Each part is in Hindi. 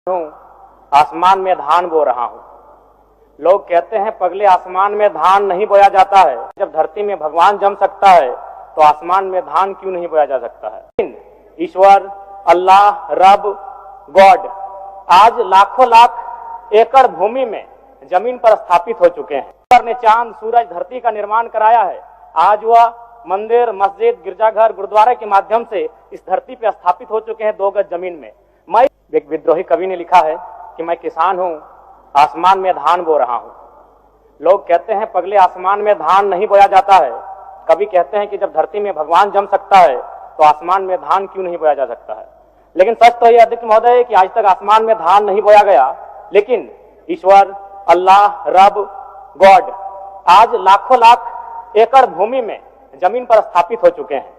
हूँ आसमान में धान बो रहा हूँ। लोग कहते हैं पगले आसमान में धान नहीं बोया जाता है। जब धरती में भगवान जम सकता है तो आसमान में धान क्यों नहीं बोया जा सकता है। ईश्वर, अल्लाह, रब, गॉड आज लाखों लाख एकड़ भूमि में जमीन पर स्थापित हो चुके हैं। ईश्वर ने चांद, सूरज, धरती का निर्माण कराया है। आज वह मंदिर, मस्जिद, गिरजाघर, गुरुद्वारे के माध्यम से इस धरती पर स्थापित हो चुके हैं 2 गज जमीन में। मैं एक विद्रोही कवि ने लिखा है कि मैं किसान हूँ, आसमान में धान बो रहा हूँ। लोग कहते हैं पगले आसमान में धान नहीं बोया जाता है। कवि कहते हैं कि जब धरती में भगवान जम सकता है तो आसमान में धान क्यों नहीं बोया जा सकता है। लेकिन सच तो यह अध्यक्ष महोदय कि आज तक आसमान में धान नहीं बोया गया, लेकिन ईश्वर, अल्लाह, रब, गॉड आज लाखों लाख एकड़ भूमि में जमीन पर स्थापित हो चुके हैं।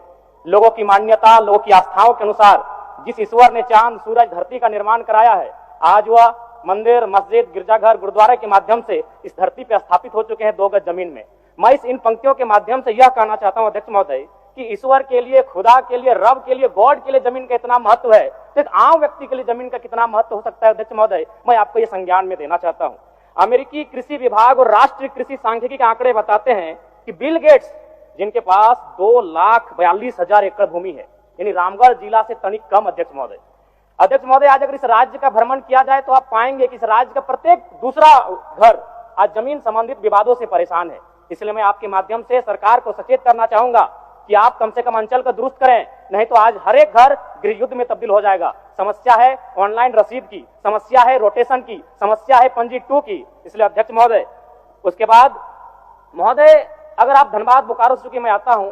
लोगों की मान्यता, लोगों की आस्थाओं के अनुसार जिस ईश्वर ने चांद, सूरज, धरती का निर्माण कराया है, आज वह मंदिर, मस्जिद, गिरजाघर, गुरुद्वारे के माध्यम से इस धरती पर स्थापित हो चुके हैं 2 गज जमीन में। मैं इन पंक्तियों के माध्यम से यह कहना चाहता हूं अध्यक्ष महोदय कि ईश्वर के लिए, खुदा के लिए, रब के लिए, गॉड के लिए जमीन का इतना महत्व है तो एक आम व्यक्ति के लिए जमीन का कितना महत्व हो सकता है अध्यक्ष महोदय, मैं आपको यह संज्ञान में देना चाहता हूं। अमेरिकी कृषि विभाग और राष्ट्रीय कृषि सांख्यिकी के आंकड़े बताते हैं कि बिल गेट्स, जिनके पास 2,42,000 एकड़ भूमि है, यानी रामगढ़ जिला से तनिक कम अध्यक्ष महोदय, आज अगर इस राज्य का भ्रमण किया जाए तो आप पाएंगे कि इस राज्य का प्रत्येक दूसरा घर आज जमीन संबंधित विवादों से परेशान है। इसलिए मैं आपके माध्यम से सरकार को सचेत करना चाहूंगा कि आप कम से कम अंचल को दुरुस्त करें, नहीं तो आज हर एक घर गृह युद्ध में तब्दील हो जाएगा। समस्या है ऑनलाइन रसीद की, समस्या है रोटेशन की, समस्या है पंजी 2 की। इसलिए अध्यक्ष महोदय, उसके बाद महोदय अगर आप धनबाद, बोकारो, चूंकि मैं आता हूं,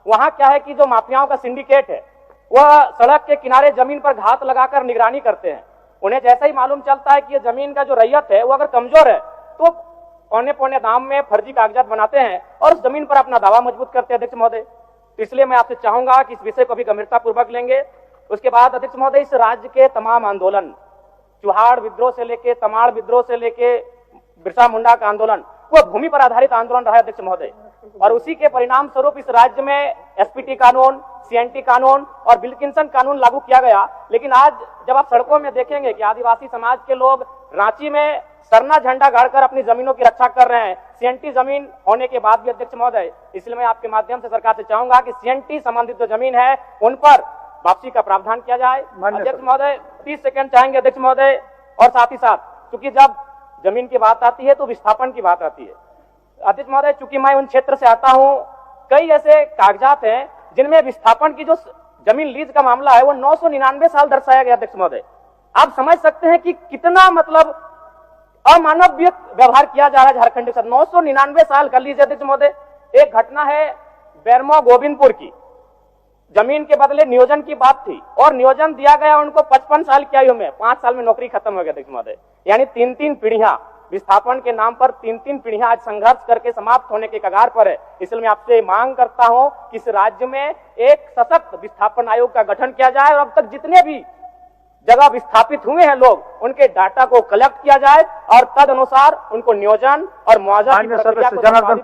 वहां क्या है कि जो माफियाओं का सिंडिकेट है वह सड़क के किनारे जमीन पर घात लगाकर निगरानी करते हैं। उन्हें जैसे ही मालूम चलता है कि ये जमीन का जो रैयत है वो अगर कमजोर है तो पौने दाम में फर्जी कागजात बनाते हैं और उस जमीन पर अपना दावा मजबूत करते हैं अध्यक्ष महोदय। तो इसलिए मैं आपसे चाहूंगा कि इस विषय को भी गंभीरता पूर्वक लेंगे। उसके बाद अध्यक्ष महोदय, इस राज्य के तमाम आंदोलन, चुहाड़ विद्रोह से लेके, तमाड़ विद्रोह से लेके बिरसा मुंडा का आंदोलन, वह भूमि पर आधारित आंदोलन रहा अध्यक्ष महोदय, और उसी के परिणाम स्वरूप इस राज्य में एसपीटी कानून, सीएनटी कानून और विल्किंसन कानून लागू किया गया। लेकिन आज जब आप सड़कों में देखेंगे कि आदिवासी समाज के लोग रांची में सरना झंडा गाड़कर अपनी जमीनों की रक्षा कर रहे हैं, सीएनटी जमीन होने के बाद भी अध्यक्ष महोदय, इसलिए मैं आपके माध्यम से सरकार से चाहूंगा कि सीएनटी संबंधित जो जमीन है उन पर वापसी का प्रावधान किया जाए। अध्यक्ष महोदय 30 सेकंड चाहेंगे अध्यक्ष महोदय, और साथ ही साथ क्योंकि जब जमीन की बात आती है तो विस्थापन की बात आती है अध्यक्ष महोदय, चूंकि मैं उन क्षेत्र से आता हूं, कई ऐसे कागजात हैं जिनमें विस्थापन की जो जमीन लीज का मामला है वो 999 साल दर्शाया गया अध्यक्ष महोदय। आप समझ सकते हैं कि कितना मतलब अमानवीय व्यवहार किया जा रहा है झारखंड के साथ। 999 साल कर लीजिए अध्यक्ष महोदय। एक घटना है बेरमो गोविंदपुर की, जमीन के बदले नियोजन की बात थी और नियोजन दिया गया उनको 55 साल की आयु में, 5 साल में नौकरी खत्म हो गया अध्यक्ष महोदय। यानी 3-3 पीढ़ियां विस्थापन के नाम पर 3-3 पीढ़ियां आज संघर्ष करके समाप्त होने के कगार पर है। इसलिए मैं आपसे मांग करता हूं कि इस राज्य में एक सशक्त विस्थापन आयोग का गठन किया जाए और अब तक जितने भी जगह विस्थापित हुए हैं लोग, उनके डाटा को कलेक्ट किया जाए और तद अनुसार उनको नियोजन और मुआवजा की प्रक्रिया को